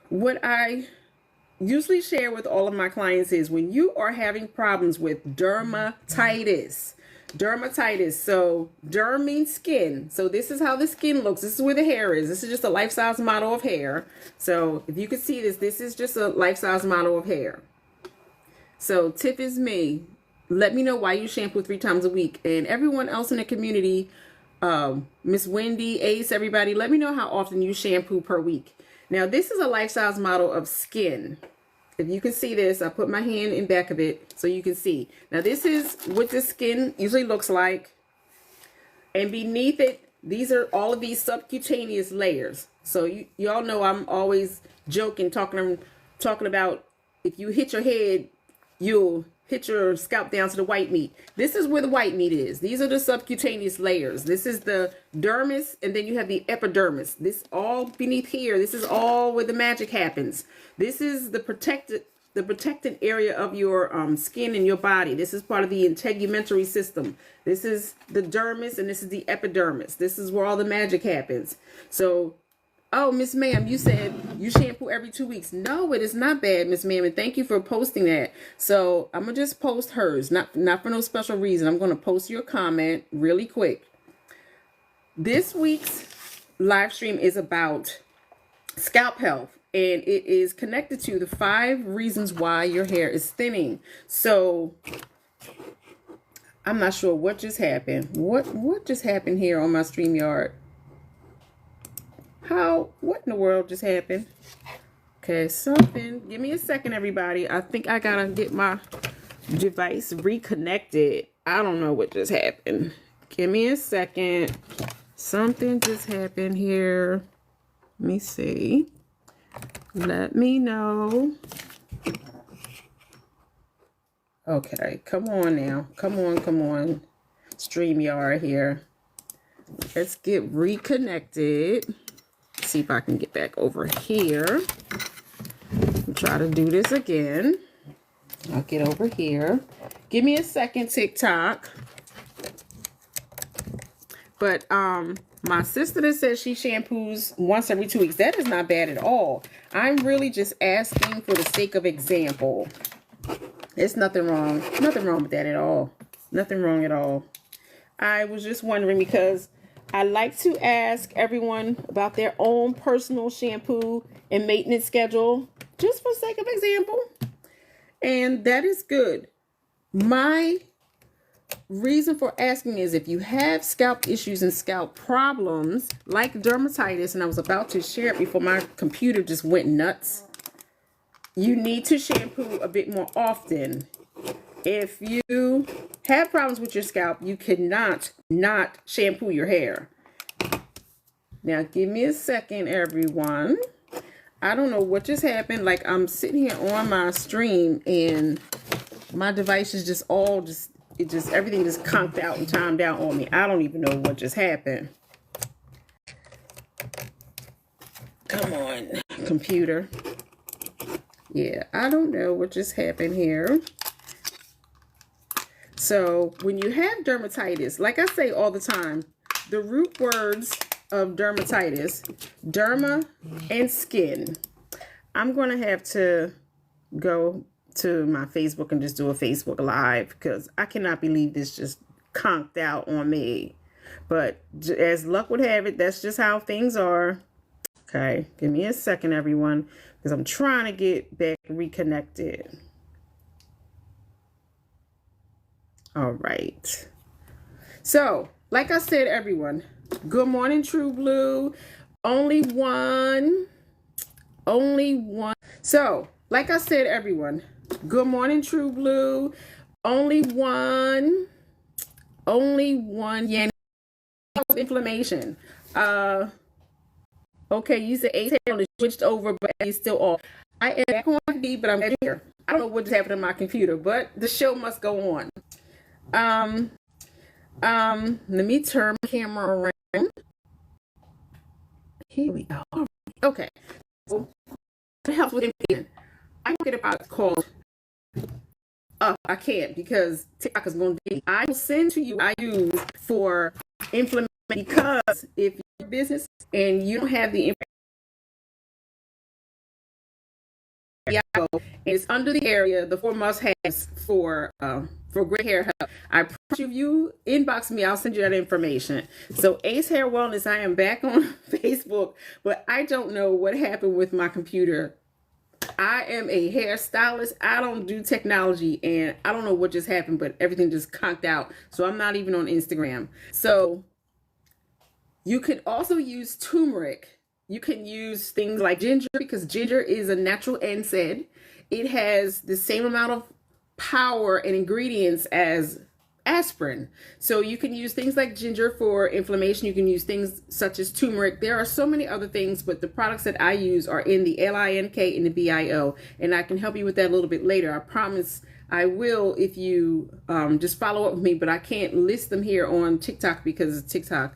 what I usually share with all of my clients is when you are having problems with dermatitis. So derm means skin. So this is how the skin looks. This is where the hair is. This is just a life-size model of hair. So if you could see this, this is just a life-size model of hair. So tip is me. Let me know why you shampoo 3 times a week. And everyone else in the community, Miss Wendy, Ace, everybody, let me know how often you shampoo per week. Now, this is a life-size model of skin. If you can see this, I put my hand in back of it so you can see. Now, this is what the skin usually looks like. And beneath it, these are all of these subcutaneous layers. So y'all know I'm always joking, talking about if you hit your head, you'll hit your scalp down to the white meat. This is where the white meat is. These are the subcutaneous layers. This is the dermis, and then you have the epidermis. This all beneath here, this is all where the magic happens. This is the protected area of your skin and your body. This is part of the integumentary system. This is the dermis, and this is the epidermis. This is where all the magic happens. So, oh, Miss Ma'am, you said you shampoo every 2 weeks. No, it is not bad, Miss Ma'am, and thank you for posting that. So I'm gonna just post hers, not for no special reason. I'm gonna post your comment really quick. This week's live stream is about scalp health, and it is connected to the 5 reasons why your hair is thinning. So I'm not sure what just happened. What just happened here on my StreamYard? What in the world just happened? Okay, something. Give me a second, everybody. I think I gotta get my device reconnected. I don't know what just happened. Give me a second. Something just happened here. Let me see. Let me know. Okay, come on now. Come on. StreamYard here. Let's get reconnected. See if I can get back over here. Try to do this again. I'll get over here. Give me a second, TikTok. But my sister that says she shampoos once every 2 weeks, that is not bad at all. I'm really just asking for the sake of example. There's nothing wrong with that at all. Nothing wrong at all. I was just wondering because I like to ask everyone about their own personal shampoo and maintenance schedule, just for sake of example. And that is good. My reason for asking is if you have scalp issues and scalp problems like dermatitis, and I was about to share it before my computer just went nuts, you need to shampoo a bit more often. If you have problems with your scalp, you cannot not shampoo your hair. Now, give me a second, everyone. I don't know what just happened. Like, I'm sitting here on my stream, and my device is just everything just conked out and timed out on me. I don't even know what just happened. Come on, computer. Yeah, I don't know what just happened here. So when you have dermatitis, like I say all the time, the root words of dermatitis, derma and skin. I'm going to have to go to my Facebook and just do a Facebook Live because I cannot believe this just conked out on me. But as luck would have it, that's just how things are. Okay, give me a second, everyone, because I'm trying to get back reconnected. All right. So, like I said, everyone, good morning, True Blue. Only one. So, like I said, everyone, good morning, True Blue. Only one. Yeah, inflammation. Okay, you said A tail is switched over, but it's still off. I am back on B, but I'm here. I don't know what just happened to my computer, but the show must go on. Let me turn my camera around. Here we go. Okay. So, it helps with inflammation. I don't get about it's called. I can't because TikTok is going to be. I will send to you. I use for inflammation because if your business and you don't have the and it's under the area, the 4 must-haves for great hair health. I promise you, if you inbox me, I'll send you that information. So Ace Hair Wellness, I am back on Facebook, but I don't know what happened with my computer. I am a hairstylist. I don't do technology, and I don't know what just happened, but everything just conked out. So I'm not even on Instagram. So you could also use turmeric. You can use things like ginger, because ginger is a natural NSAID. It has the same amount of power and ingredients as aspirin. So you can use things like ginger for inflammation. You can use things such as turmeric. There are so many other things, but the products that I use are in the LINK and the BIO, and I can help you with that a little bit later. I promise I will if you just follow up with me, but I can't list them here on TikTok because TikTok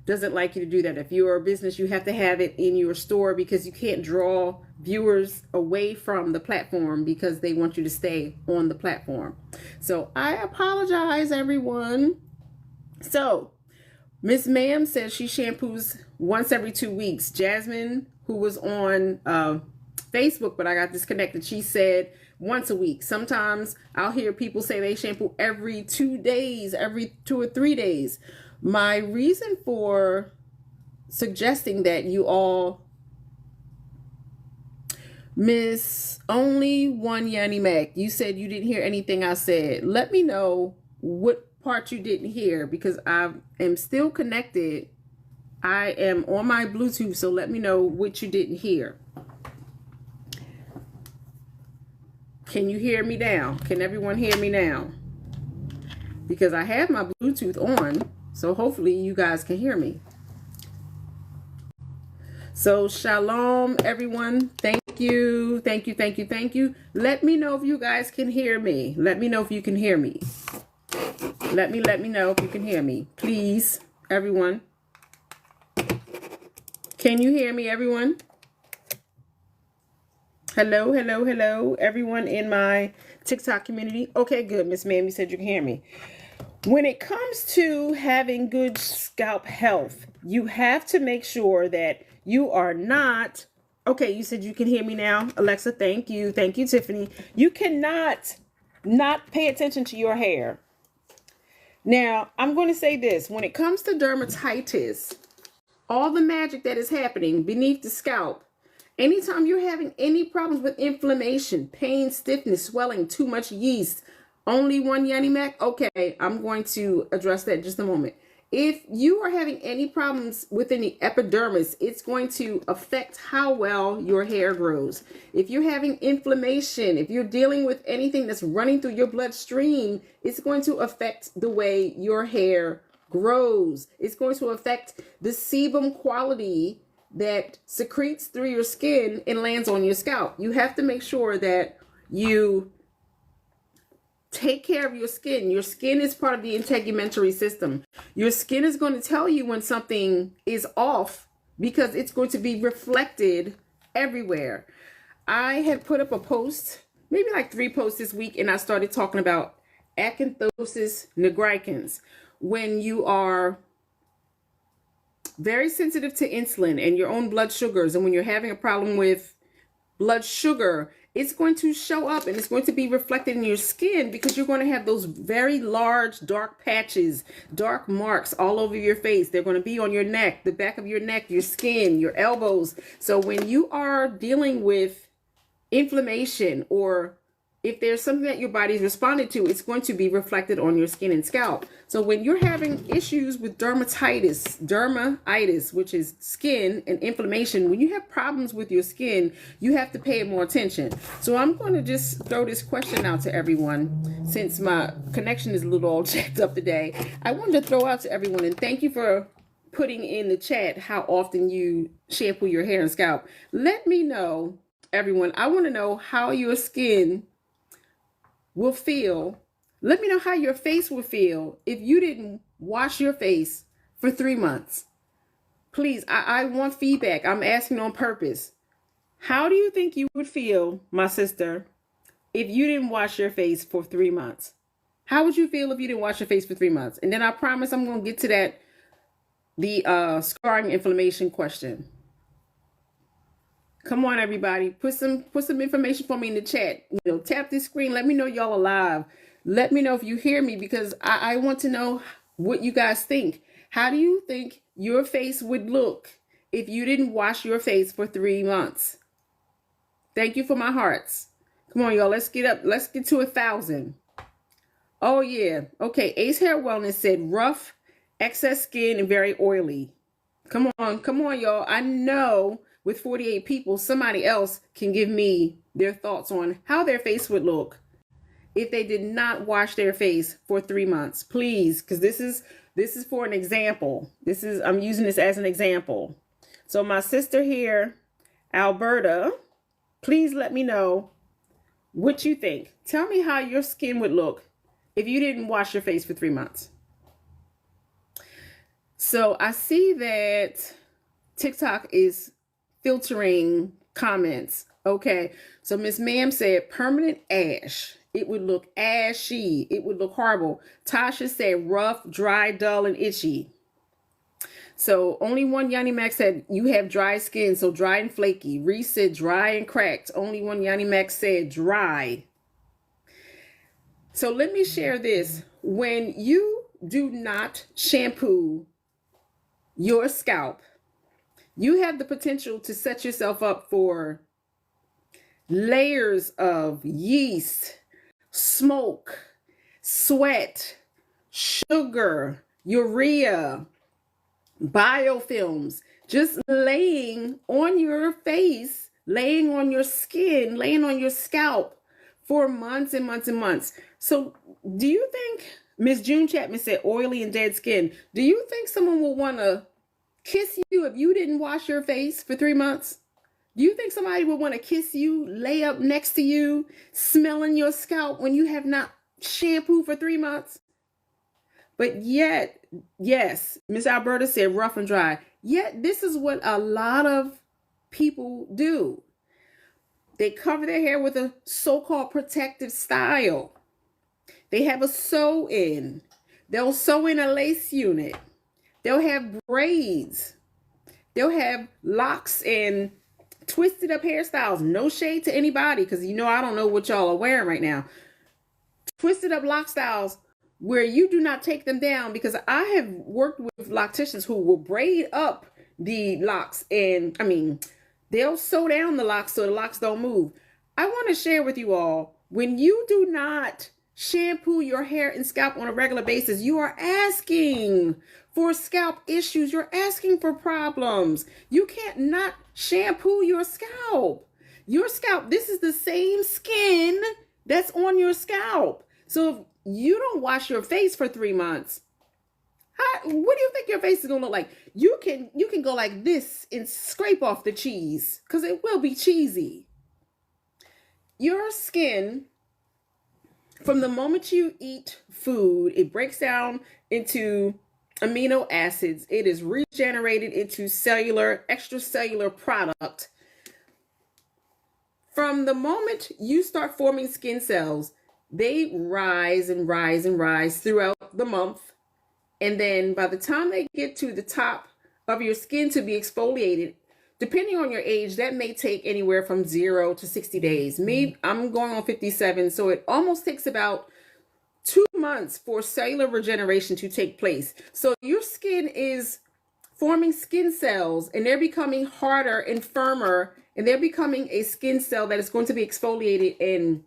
doesn't like you to do that. If you're a business, you have to have it in your store because you can't draw viewers away from the platform because they want you to stay on the platform. So I apologize, everyone. So Miss Ma'am says she shampoos once every 2 weeks. Jasmine, who was on Facebook, but I got disconnected, she said once a week. Sometimes I'll hear people say they shampoo every 2 days, every 2 or 3 days. My reason for suggesting that you all, Miss Only One Yanni Mac, you said you didn't hear anything I said. Let me know what part you didn't hear, because I am still connected. I am on my Bluetooth, so let me know what you didn't hear. Can you hear me now? Can everyone hear me now? Because I have my Bluetooth on. So hopefully you guys can hear me. So shalom, everyone. Thank you. Thank you. Thank you. Thank you. Let me know if you guys can hear me. Let me know if you can hear me. Let me know if you can hear me. Please, everyone. Can you hear me, everyone? Hello, hello, hello, everyone in my TikTok community. Okay, good. Miss Ma'am, you said you can hear me. When it comes to having good scalp health, you have to make sure that you are not, okay, you said you can hear me now. Alexa, thank you. Thank you, Tiffany. You cannot not pay attention to your hair. Now, I'm going to say this. When it comes to dermatitis, all the magic that is happening beneath the scalp, anytime you're having any problems with inflammation, pain, stiffness, swelling, too much yeast, only one Yanni Mac? Okay, I'm going to address that in just a moment. If you are having any problems within the epidermis, it's going to affect how well your hair grows. If you're having inflammation, if you're dealing with anything that's running through your bloodstream, it's going to affect the way your hair grows. It's going to affect the sebum quality that secretes through your skin and lands on your scalp. You have to make sure that you take care of your skin. Your skin is part of the integumentary system. Your skin is going to tell you when something is off because it's going to be reflected everywhere. I had put up a post, maybe like 3 posts this week, and I started talking about acanthosis nigricans. When you are very sensitive to insulin and your own blood sugars, and when you're having a problem with blood sugar, it's going to show up and it's going to be reflected in your skin because you're going to have those very large dark patches, dark marks all over your face. They're going to be on your neck, the back of your neck, your skin, your elbows. So when you are dealing with inflammation, or if there's something that your body's responded to, it's going to be reflected on your skin and scalp. So when you're having issues with dermatitis, which is skin and inflammation, when you have problems with your skin, you have to pay more attention. So I'm going to just throw this question out to everyone. Since my connection is a little all jacked up today, I wanted to throw out to everyone, and thank you for putting in the chat how often you shampoo your hair and scalp. Let me know, everyone. I want to know how your skin will feel. Let me know how your face will feel if you didn't wash your face for 3 months. Please, I want feedback. I'm asking on purpose. How do you think you would feel, my sister, if you didn't wash your face for 3 months? How would you feel if you didn't wash your face for 3 months? And then I promise I'm going to get to that, the scarring inflammation question. Come on, everybody. Put some information for me in the chat. Tap this screen. Let me know y'all alive. Let me know if you hear me, because I want to know what you guys think. How do you think your face would look if you didn't wash your face for 3 months? Thank you for my hearts. Come on, y'all. Let's get up. Let's get to 1,000. Oh, yeah. Okay. Ace Hair Wellness said rough, excess skin, and very oily. Come on, y'all. I know with 48 people, somebody else can give me their thoughts on how their face would look if they did not wash their face for 3 months. Please, because this is for an example. I'm using this as an example. So my sister here, Alberta, please let me know what you think. Tell me how your skin would look if you didn't wash your face for 3 months. So I see that TikTok is filtering comments. Okay. So Miss Ma'am said permanent ash. It would look ashy. It would look horrible. Tasha said rough, dry, dull, and itchy. So only one Yanni Max said you have dry skin, so dry and flaky. Reese said dry and cracked. Only one Yanni Max said dry. So let me share this. When you do not shampoo your scalp, you have the potential to set yourself up for layers of yeast, smoke, sweat, sugar, urea, biofilms, just laying on your face, laying on your skin, laying on your scalp for months and months and months. So do you think, Miss June Chapman said oily and dead skin, do you think someone will want to kiss you if you didn't wash your face for 3 months? Do you think somebody would want to kiss you, lay up next to you, smelling your scalp when you have not shampooed for 3 months? But yet, yes, Miss Alberta said rough and dry. Yet this is what a lot of people do. They cover their hair with a so-called protective style. They have a sew-in. They'll sew in a lace unit. They'll have braids. They'll have locks and twisted up hairstyles. No shade to anybody, because I don't know what y'all are wearing right now. Twisted up lock styles where you do not take them down, because I have worked with locticians who will braid up the locks, and they'll sew down the locks so the locks don't move. I want to share with you all, when you do not shampoo your hair and scalp on a regular basis, you are asking for scalp issues. You're asking for problems. You can't not shampoo your scalp. Your scalp, this is the same skin that's on your scalp. So if you don't wash your face for 3 months, what do you think your face is going to look like? You can go like this and scrape off the cheese, because it will be cheesy. Your skin, from the moment you eat food, it breaks down into amino acids. It is regenerated into extracellular product. From the moment you start forming skin cells, they rise and rise and rise throughout the month. And then by the time they get to the top of your skin to be exfoliated, depending on your age, that may take anywhere from 0 to 60 days. Me, I'm going on 57, so it almost takes about 2 months for cellular regeneration to take place. So your skin is forming skin cells, and they're becoming harder and firmer, and they're becoming a skin cell that is going to be exfoliated, and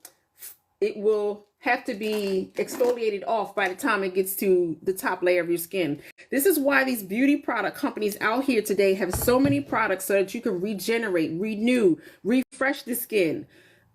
it will have to be exfoliated off by the time it gets to the top layer of your skin. This is why these beauty product companies out here today have so many products so that you can regenerate, renew, refresh the skin.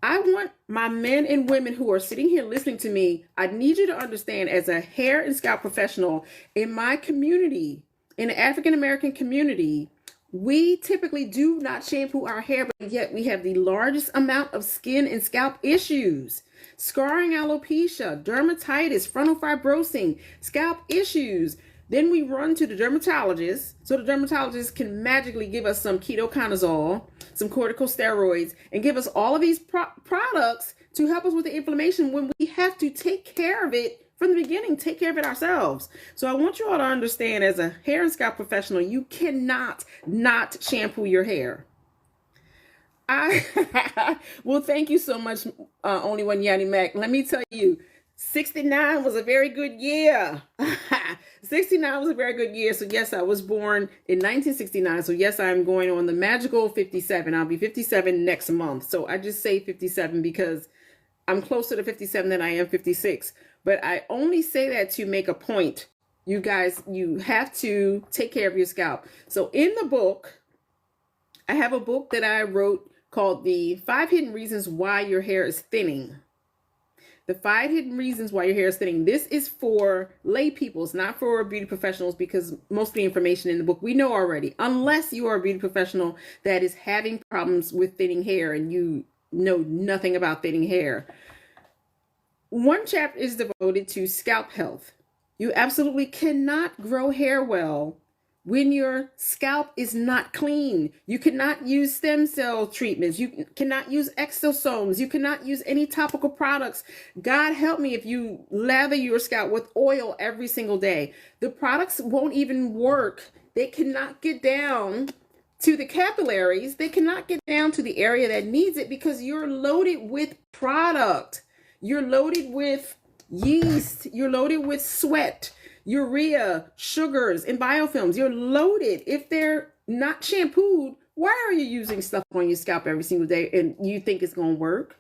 I want my men and women who are sitting here listening to me, I need you to understand, as a hair and scalp professional in my community, in the African American community, we typically do not shampoo our hair, but yet we have the largest amount of skin and scalp issues. Scarring, alopecia, dermatitis, frontal fibrosing, scalp issues. Then we run to the dermatologist, so the dermatologist can magically give us some ketoconazole, some corticosteroids, and give us all of these products to help us with the inflammation, when we have to take care of it from the beginning, take care of it ourselves. So I want you all to understand, as a hair and scalp professional, you cannot not shampoo your hair. Well, thank you so much, Only One Yanni Mac. Let me tell you, 69 was a very good year. 69 was a very good year. So yes, I was born in 1969. So yes, I'm going on the magical 57. I'll be 57 next month. So I just say 57 because I'm closer to 57 than I am 56. But I only say that to make a point. You guys, you have to take care of your scalp. So in the book, I have a book that I wrote called The 5 Hidden Reasons Why Your Hair is Thinning. The 5 hidden reasons why your hair is thinning. This is for lay people. It's not for beauty professionals because most of the information in the book we know already. Unless you are a beauty professional that is having problems with thinning hair and you know nothing about thinning hair. One chapter is devoted to scalp health. You absolutely cannot grow hair well when your scalp is not clean. You cannot use stem cell treatments. You cannot use exosomes. You cannot use any topical products. God help me if you lather your scalp with oil every single day. The products won't even work. They cannot get down to the capillaries. They cannot get down to the area that needs it because you're loaded with product. You're loaded with yeast. You're loaded with sweat, urea, sugars, and biofilms. You're loaded. If they're not shampooed, why are you using stuff on your scalp every single day and you think it's going to work?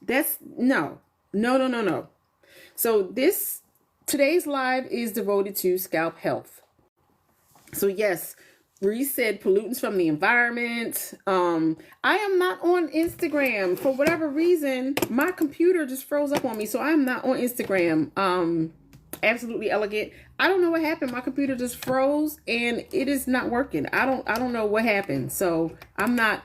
That's no. So today's live is devoted to scalp health. So yes, Reese said pollutants from the environment. I am not on Instagram for whatever reason. My computer just froze up on me, so I'm not on Instagram. Absolutely elegant. I don't know what happened. My computer just froze and it is not working. I don't know what happened. So I'm not,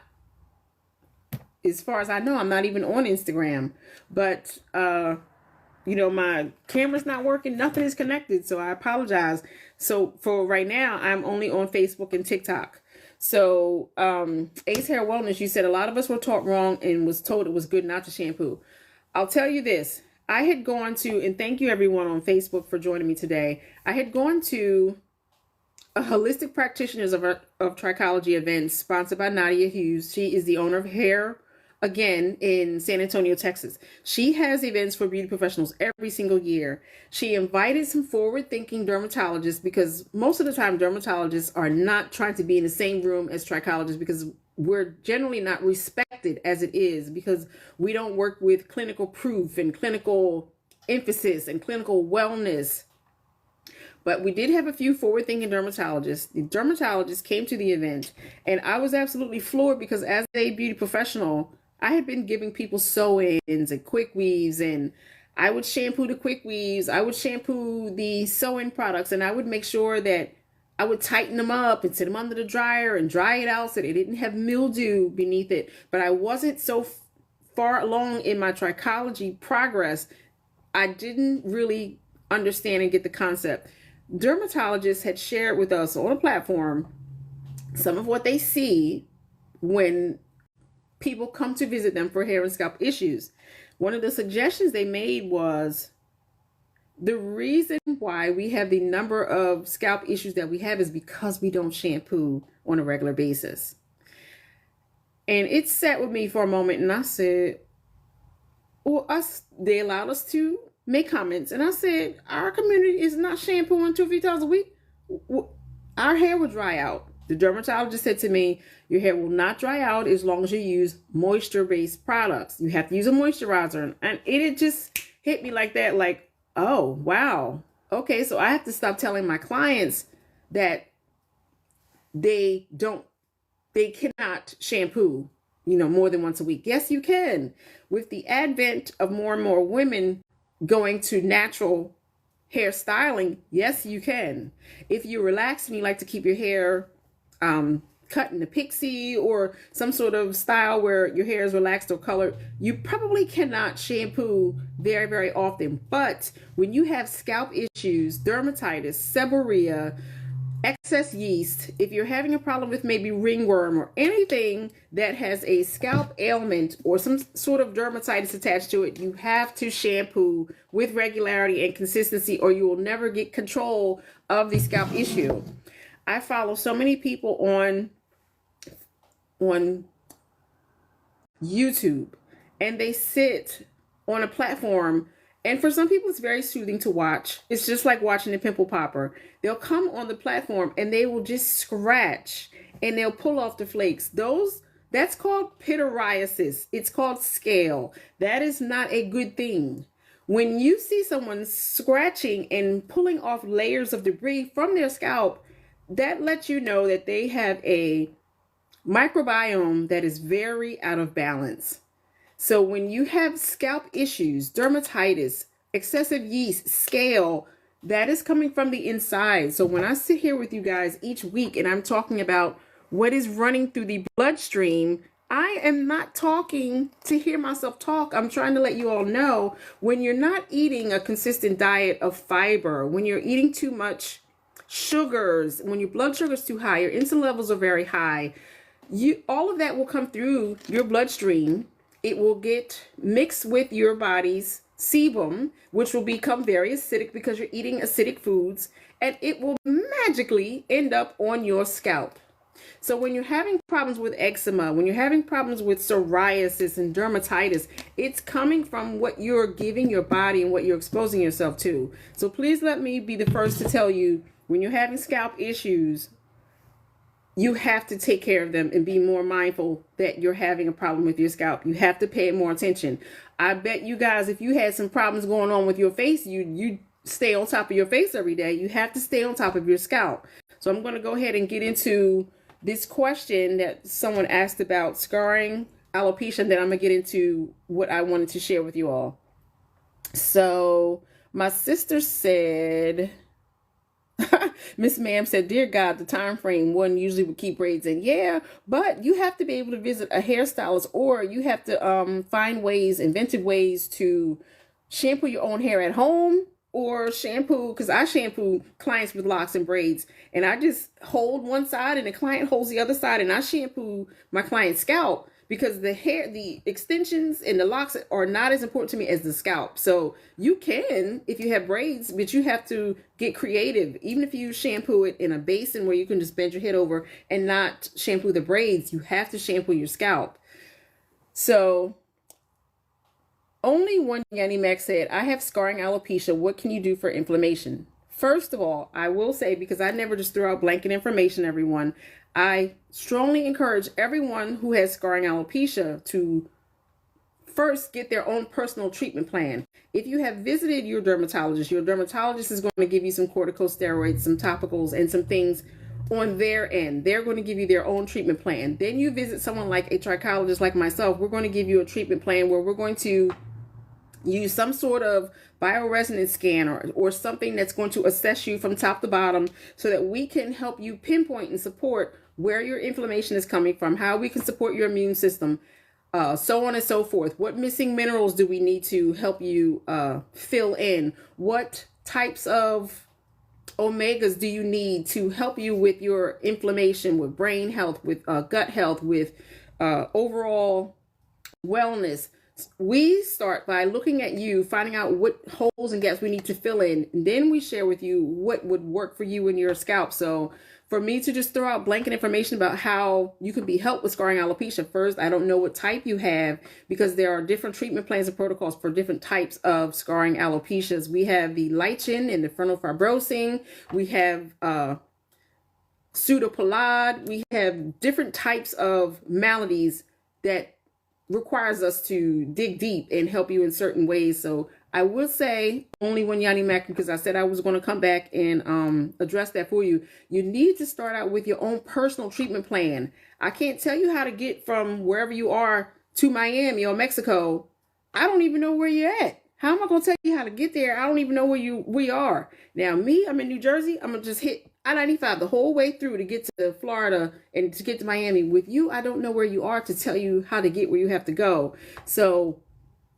as far as I know, I'm not even on Instagram. But my camera's not working. Nothing is connected. So I apologize. So for right now, I'm only on Facebook and TikTok. So Ace Hair Wellness, you said a lot of us were taught wrong and was told it was good not to shampoo. I'll tell you this. I had gone to, and thank you everyone on Facebook for joining me today. I had gone to a holistic practitioners of trichology event sponsored by Nadia Hughes. She is the owner of Hair Again in San Antonio, Texas. She has events for beauty professionals every single year. She invited some forward-thinking dermatologists because most of the time dermatologists are not trying to be in the same room as trichologists because we're generally not respected as it is because we don't work with clinical proof and clinical emphasis and clinical wellness. But we did have a few forward-thinking dermatologists. The dermatologists came to the event, and I was absolutely floored because as a beauty professional, I had been giving people sew-ins and quick weaves, and I would shampoo the quick weaves. I would shampoo the sew-in products, and I would make sure that I would tighten them up and sit them under the dryer and dry it out so they didn't have mildew beneath it. But I wasn't so far along in my trichology progress. I didn't really understand and get the concept. Dermatologists had shared with us on a platform some of what they see when people come to visit them for hair and scalp issues. One of the suggestions they made was the reason why we have the number of scalp issues that we have is because we don't shampoo on a regular basis. And it sat with me for a moment and I said, they allowed us to make comments. And I said, our community is not shampooing 2 or 3 times a week. Our hair will dry out. The dermatologist said to me, your hair will not dry out as long as you use moisture-based products. You have to use a moisturizer. And it just hit me like that, like, oh, wow. Okay, so I have to stop telling my clients that they cannot shampoo, more than once a week. Yes, you can. With the advent of more and more women going to natural hair styling, yes, you can. If you're relaxed and you like to keep your hair cut in a pixie or some sort of style where your hair is relaxed or colored, you probably cannot shampoo very, very often. But when you have scalp issues, dermatitis, seborrhea, excess yeast, if you're having a problem with maybe ringworm or anything that has a scalp ailment or some sort of dermatitis attached to it, you have to shampoo with regularity and consistency or you will never get control of the scalp issue. I follow so many people on on YouTube, and they sit on a platform. And for some people, it's very soothing to watch. It's just like watching a pimple popper. They'll come on the platform and they will just scratch and they'll pull off the flakes. That's called pityriasis. It's called scale. That is not a good thing. When you see someone scratching and pulling off layers of debris from their scalp, that lets you know that they have a microbiome that is very out of balance. So when you have scalp issues, dermatitis, excessive yeast, scale, that is coming from the inside. So when I sit here with you guys each week and I'm talking about what is running through the bloodstream, I am not talking to hear myself talk. I'm trying to let you all know when you're not eating a consistent diet of fiber, when you're eating too much sugars, when your blood sugar is too high, your insulin levels are very high, all of that will come through your bloodstream. It will get mixed with your body's sebum, which will become very acidic because you're eating acidic foods, and it will magically end up on your scalp. So when you're having problems with eczema, when you're having problems with psoriasis and dermatitis, it's coming from what you're giving your body and what you're exposing yourself to. So please let me be the first to tell you, when you're having scalp issues, you have to take care of them and be more mindful that you're having a problem with your scalp. You have to pay more attention. I bet you guys, if you had some problems going on with your face, you stay on top of your face every day. You have to stay on top of your scalp. So I'm going to go ahead and get into this question that someone asked about scarring alopecia, and then I'm going to get into what I wanted to share with you all. So my sister said, Miss Ma'am said, dear God, the time frame one usually would keep braids in. Yeah, but you have to be able to visit a hairstylist, or you have to find ways, inventive ways to shampoo your own hair at home, or shampoo, because I shampoo clients with locks and braids, and I just hold one side and the client holds the other side, and I shampoo my client's scalp, because the hair, the extensions and the locks are not as important to me as the scalp. So you can, if you have braids, but you have to get creative. Even if you shampoo it in a basin where you can just bend your head over and not shampoo the braids, you have to shampoo your scalp. So only one Yanni Mac said, I have scarring alopecia. What can you do for inflammation? First of all, I will say, because I never just throw out blanket information, everyone, I strongly encourage everyone who has scarring alopecia to first get their own personal treatment plan. If you have visited your dermatologist is going to give you some corticosteroids, some topicals, and some things on their end. They're going to give you their own treatment plan. Then you visit someone like a trichologist like myself. We're going to give you a treatment plan where we're going to use some sort of bioresonance scan or something that's going to assess you from top to bottom, so that we can help you pinpoint and support where your inflammation is coming from, how we can support your immune system, so on and so forth. What missing minerals do we need to help you fill in? What types of omegas do you need to help you with your inflammation, with brain health, with gut health, with overall wellness? We start by looking at you, finding out what holes and gaps we need to fill in. And then we share with you what would work for you and your scalp. So for me to just throw out blanket information about how you can be helped with scarring alopecia, first, I don't know what type you have, because there are different treatment plans and protocols for different types of scarring alopecias. We have the lichen and the frontal fibrosing. We have pseudopelade. We have different types of maladies that requires us to dig deep and help you in certain ways. So I will say only one Yanni Mac, because I said I was going to come back and address that for you. You need to start out with your own personal treatment plan. I can't tell you how to get from wherever you are to Miami or Mexico. I don't even know where you're at. How am I going to tell you how to get there? I don't even know where we are. Now, me, I'm in New Jersey. I'm going to just hit I-95 the whole way through to get to Florida and to get to Miami. With you, I don't know where you are to tell you how to get where you have to go. So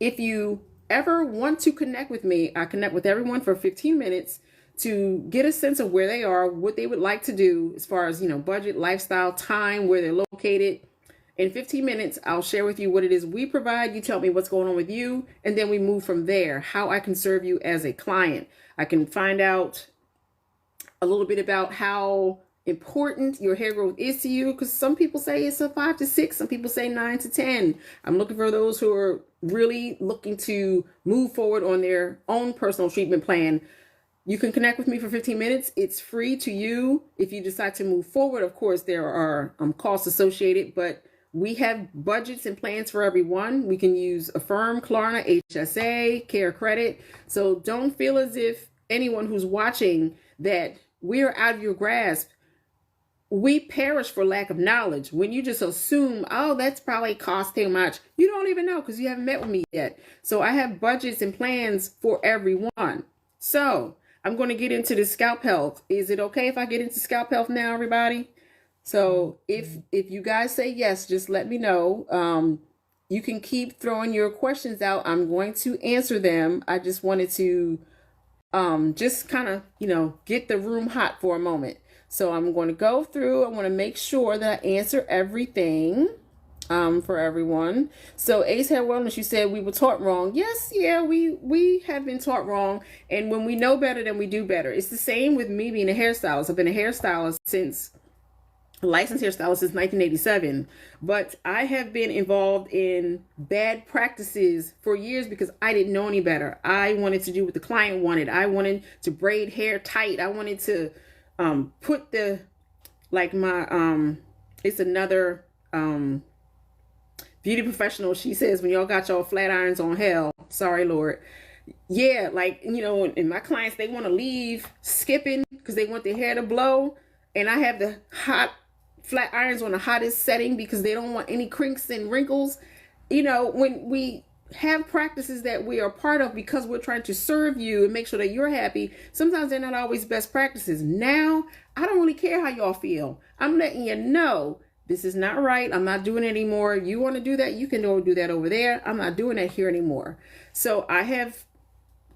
if you ever want to connect with me, I connect with everyone for 15 minutes to get a sense of where they are, what they would like to do as far as, budget, lifestyle, time, where they're located. In 15 minutes, I'll share with you what it is we provide. You tell me what's going on with you, and then we move from there, how I can serve you as a client. I can find out a little bit about how important your hair growth is to you, because some people say it's a 5 to 6, some people say 9 to 10. I'm looking for those who are really looking to move forward on their own personal treatment plan. You can connect with me for 15 minutes. It's free to you. If you decide to move forward, of course, there are costs associated, but we have budgets and plans for everyone. We can use Affirm, Klarna, HSA, Care Credit. So don't feel as if anyone who's watching that we're out of your grasp. We perish for lack of knowledge. When you just assume, oh, that's probably cost too much. You don't even know because you haven't met with me yet. So I have budgets and plans for everyone. So I'm going to get into the scalp health. Is it okay if I get into scalp health now, everybody? So if you guys say yes, just let me know. You can keep throwing your questions out. I'm going to answer them. I just wanted to just kind of, get the room hot for a moment. So I'm going to go through. I want to make sure that I answer everything for everyone. So Ace Hair Wellness, you said we were taught wrong. Yes, yeah, we have been taught wrong. And when we know better, then we do better. It's the same with me being a hairstylist. I've been a hairstylist licensed hairstylist since 1987. But I have been involved in bad practices for years because I didn't know any better. I wanted to do what the client wanted. I wanted to braid hair tight. I wanted to put the, it's another beauty professional. She says, when y'all got y'all flat irons on hell, sorry, Lord. Yeah, and my clients, they want to leave skipping because they want their hair to blow. And I have the hot flat irons on the hottest setting because they don't want any crinks and wrinkles. When we have practices that we are part of because we're trying to serve you and make sure that you're happy, sometimes they're not always best practices. Now, I don't really care how y'all feel. I'm letting you know this is not right. I'm not doing it anymore. You want to do that? You can go do that over there. I'm not doing that here anymore. So I have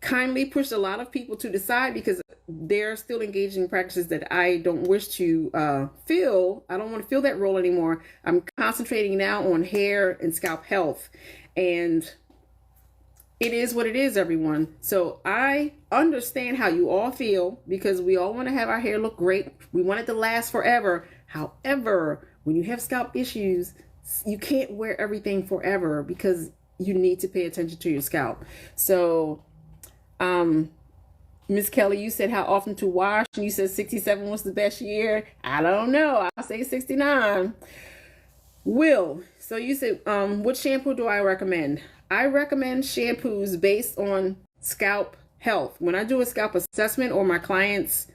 kindly pushed a lot of people to the side because they're still engaging in practices that I don't wish to feel. I don't want to feel that role anymore. I'm concentrating now on hair and scalp health. And it is what it is, everyone. So I understand how you all feel because we all want to have our hair look great. We want it to last forever. However, when you have scalp issues, you can't wear everything forever because you need to pay attention to your scalp. So, Miss Kelly, you said how often to wash, and you said 67 was the best year. I don't know. I'll say 69. Will, so you said, what shampoo do I recommend? I recommend shampoos based on scalp health. When I do a scalp assessment or my clients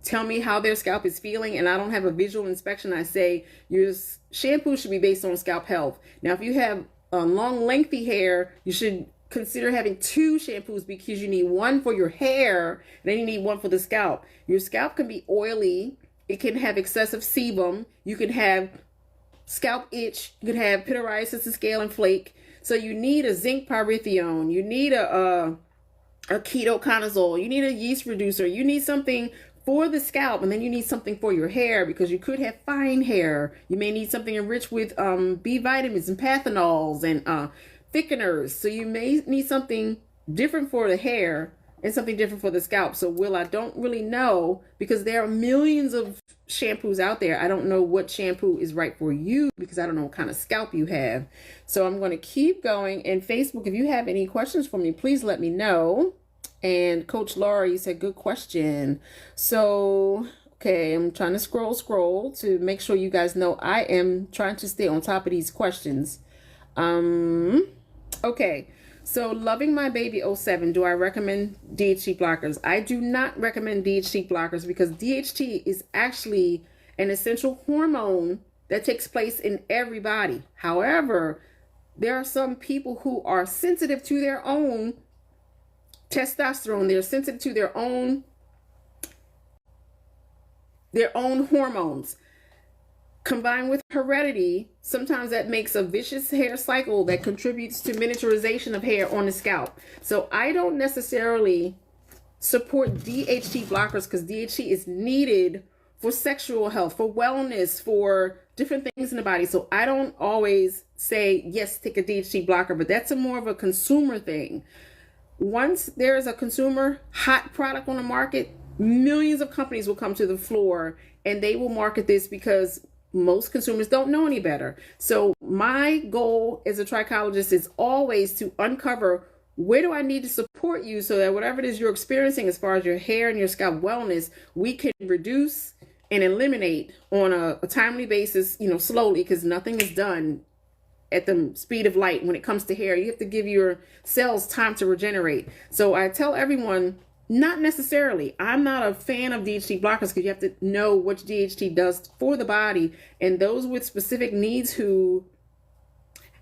tell me how their scalp is feeling and I don't have a visual inspection, I say your shampoo should be based on scalp health. Now, if you have long, lengthy hair, you should consider having 2 shampoos because you need one for your hair and then you need one for the scalp. Your scalp can be oily. It can have excessive sebum. You can have scalp itch. You can have pityriasis and scale and flake. So you need a zinc pyrithione. You need a ketoconazole. You need a yeast reducer. You need something for the scalp, and then you need something for your hair because you could have fine hair. You may need something enriched with B vitamins and pathenols and thickeners. So you may need something different for the hair and something different for the scalp. So Will, I don't really know because there are millions of shampoos out there. I don't know what shampoo is right for you because I don't know what kind of scalp you have. So I'm going to keep going. And Facebook, if you have any questions for me, please let me know. And Coach Laura, you said good question. So, okay, I'm trying to scroll to make sure you guys know I am trying to stay on top of these questions. Okay. So Loving My Baby 07, do I recommend DHT blockers? I do not recommend DHT blockers because DHT is actually an essential hormone that takes place in everybody. However, there are some people who are sensitive to their own testosterone. They're sensitive to their own hormones. Combined with heredity, sometimes that makes a vicious hair cycle that contributes to miniaturization of hair on the scalp. So I don't necessarily support DHT blockers because DHT is needed for sexual health, for wellness, for different things in the body. So I don't always say, yes, take a DHT blocker, but that's more of a consumer thing. once there's a consumer hot product on the market, millions of companies will come to the floor and they will market this because most consumers don't know any better. So my goal as a trichologist is always to uncover, where do I need to support you so that whatever it is you're experiencing as far as your hair and your scalp wellness, we can reduce and eliminate on a timely basis, slowly, because nothing is done at the speed of light when it comes to hair. You have to give your cells time to regenerate. So I tell everyone, not necessarily. I'm not a fan of DHT blockers because you have to know what DHT does for the body. And those with specific needs who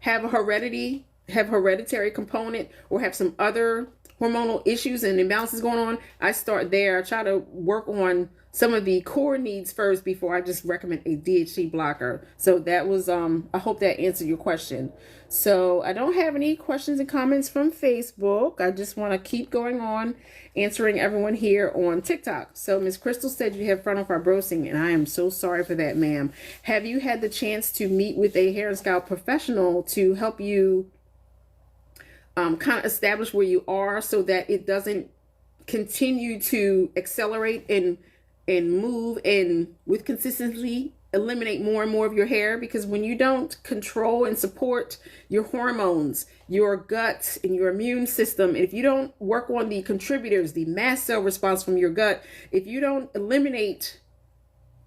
have a hereditary component or have some other hormonal issues and imbalances going on, I start there. I try to work on some of the core needs first before I just recommend a DHT blocker. So that was, I hope that answered your question. So I don't have any questions and comments from Facebook. I just want to keep going on answering everyone here on TikTok. So Miss Crystal said you have frontal fibrosing, and I am so sorry for that, ma'am. Have you had the chance to meet with a hair and scalp professional to help you kind of establish where you are so that it doesn't continue to accelerate and move and with consistency eliminate more and more of your hair? Because when you don't control and support your hormones, your gut, and your immune system, if you don't work on the contributors, the mast cell response from your gut, if you don't eliminate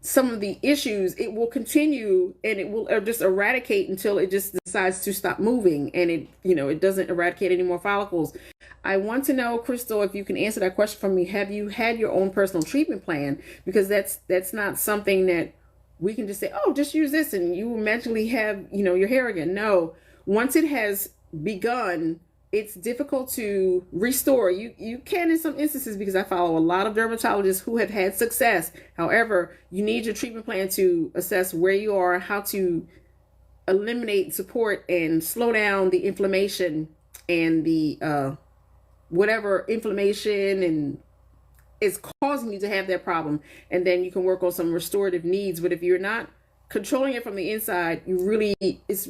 some of the issues, it will continue and it will just eradicate until it just decides to stop moving, and it doesn't eradicate any more follicles. I want to know, Crystal, if you can answer that question for me. Have you had your own personal treatment plan? Because that's not something that we can just say, oh, just use this and you will magically have, your hair again. No, once it has begun, it's difficult to restore. You can in some instances, because I follow a lot of dermatologists who have had success. However, you need your treatment plan to assess where you are, how to eliminate, support, and slow down the inflammation and the whatever inflammation and is causing you to have that problem. And then you can work on some restorative needs. But if you're not controlling it from the inside, it's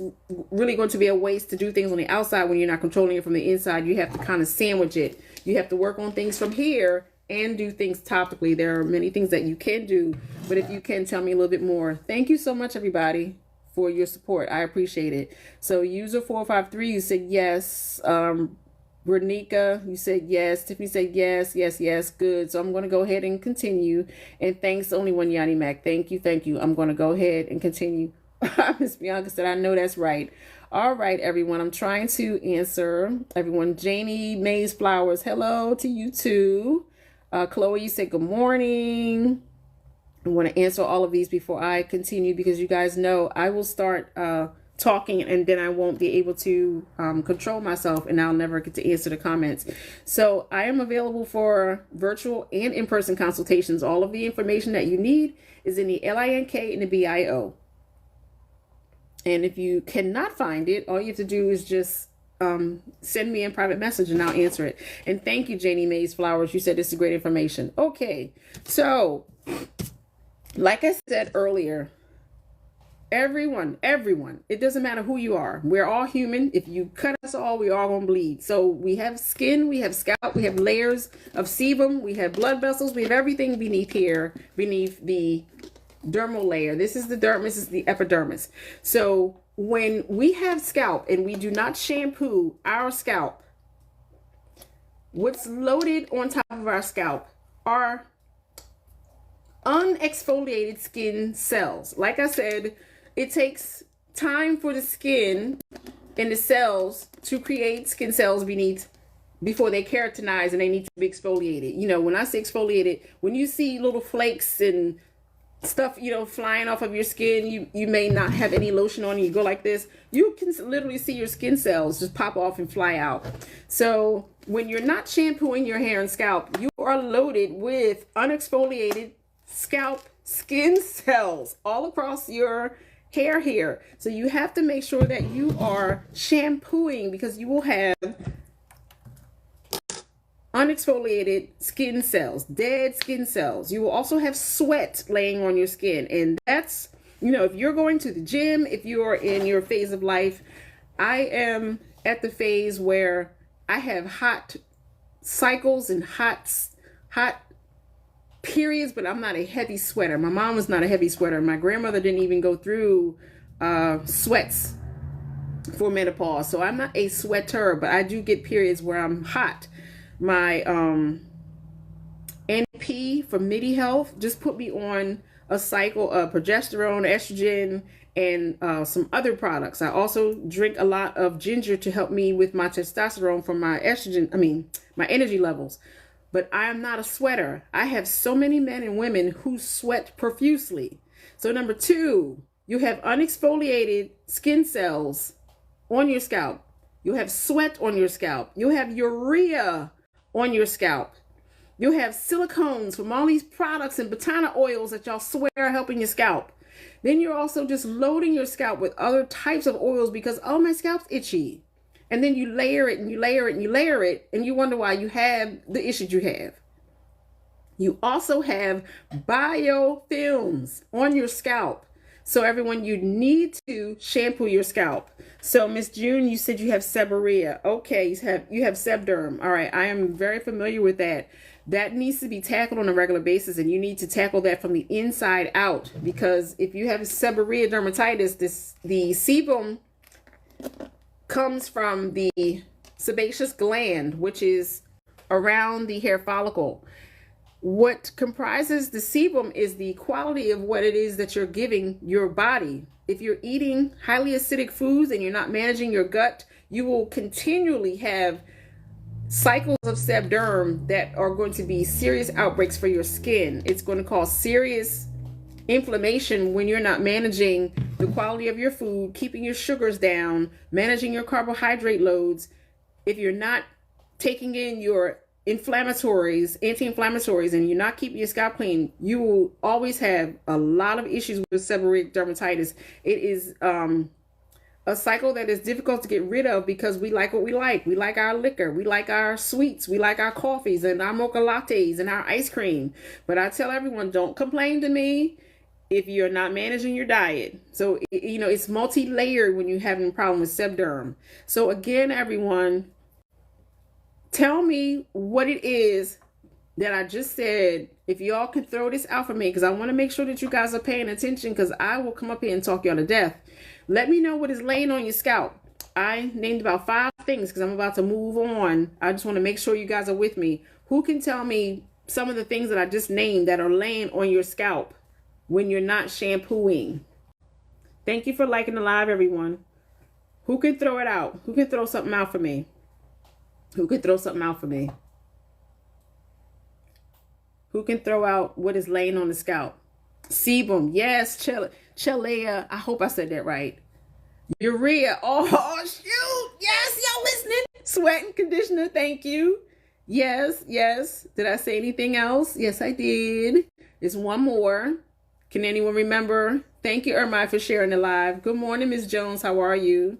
really going to be a waste to do things on the outside when you're not controlling it from the inside. You have to kind of sandwich it. You have to work on things from here and do things topically. There are many things that you can do, but if you can tell me a little bit more. Thank you so much, everybody, for your support. I appreciate it. So user 453, you said yes. Renika, you said yes. Tiffany said yes. Good. So I'm going to go ahead and continue. And thanks, only one Yanni Mac. Thank you. I'm going to go ahead and continue. Miss Bianca said, I know that's right. All right, everyone. I'm trying to answer everyone. Janie Mays Flowers, hello to you too. Chloe, you said good morning. I want to answer all of these before I continue, because you guys know I will start talking and then I won't be able to control myself, and I'll never get to answer the comments. So I am available for virtual and in-person consultations. All of the information that you need is in the LINK and the BIO. And if you cannot find it, all you have to do is just send me a private message and I'll answer it. And thank you, Janie Mays Flowers. You said this is great information. Okay, so like I said earlier, everyone, it doesn't matter who you are. We're all human. If you cut us all, we're all gonna bleed. So we have skin, we have scalp, we have layers of sebum, we have blood vessels, we have everything beneath here, beneath the dermal layer. This is the dermis, this is the epidermis. So when we have scalp and we do not shampoo our scalp, what's loaded on top of our scalp are unexfoliated skin cells. Like I said, it takes time for the skin and the cells to create skin cells before they keratinize and they need to be exfoliated. When I say exfoliated, when you see little flakes and stuff, flying off of your skin, you may not have any lotion on and you go like this, you can literally see your skin cells just pop off and fly out. So when you're not shampooing your hair and scalp, you are loaded with unexfoliated scalp skin cells all across your hair here. So you have to make sure that you are shampooing, because you will have unexfoliated skin cells, dead skin cells. You will also have sweat laying on your skin. And that's, if you're going to the gym, if you're in your phase of life, I am at the phase where I have hot cycles and hot periods, but I'm not a heavy sweater. My mom was not a heavy sweater. My grandmother didn't even go through sweats for menopause. So I'm not a sweater, but I do get periods where I'm hot. My NP for MIDI Health just put me on a cycle of progesterone, estrogen, and some other products. I also drink a lot of ginger to help me with my testosterone for my estrogen, my energy levels. But I am not a sweater. I have so many men and women who sweat profusely. So number 2, you have unexfoliated skin cells on your scalp. You have sweat on your scalp. You have urea on your scalp. You have silicones from all these products and botana oils that y'all swear are helping your scalp. Then you're also just loading your scalp with other types of oils because, oh, my scalp's itchy. And then you layer it and you layer it and you layer it, and you wonder why you have the issues you have. You also have biofilms on your scalp. So everyone, you need to shampoo your scalp. So Miss June, you said you have seborrhea. Okay, you have sebderm. All right, I am very familiar with that. That needs to be tackled on a regular basis, and you need to tackle that from the inside out, because if you have seborrhea dermatitis, the sebum comes from the sebaceous gland, which is around the hair follicle. What comprises the sebum is the quality of what it is that you're giving your body. If you're eating highly acidic foods and you're not managing your gut, you will continually have cycles of sebderm that are going to be serious outbreaks for your skin. It's going to cause serious inflammation when you're not managing the quality of your food, keeping your sugars down, managing your carbohydrate loads. If you're not taking in your anti-inflammatories, and you're not keeping your scalp clean, you will always have a lot of issues with seborrheic dermatitis. It is a cycle that is difficult to get rid of because we like what we like. We like our liquor, we like our sweets, we like our coffees and our mocha lattes and our ice cream. But I tell everyone, don't complain to me if you're not managing your diet. So, it's multi-layered when you're having a problem with sebderm. So again, everyone, tell me what it is that I just said. If y'all can throw this out for me, because I want to make sure that you guys are paying attention, because I will come up here and talk y'all to death. Let me know what is laying on your scalp. I named about 5 things because I'm about to move on. I just want to make sure you guys are with me. Who can tell me some of the things that I just named that are laying on your scalp when you're not shampooing? Thank you for liking the live, everyone. Who can throw it out? Who can throw something out for me? Who can throw something out for me? Who can throw out what is laying on the scalp? Sebum, yes. Chelea, I hope I said that right. Urea, oh shoot, yes, y'all listening? Sweat and conditioner, thank you. Yes. Did I say anything else? Yes, I did. There's one more. Can anyone remember? Thank you, Irma, for sharing the live. Good morning, Ms. Jones. How are you?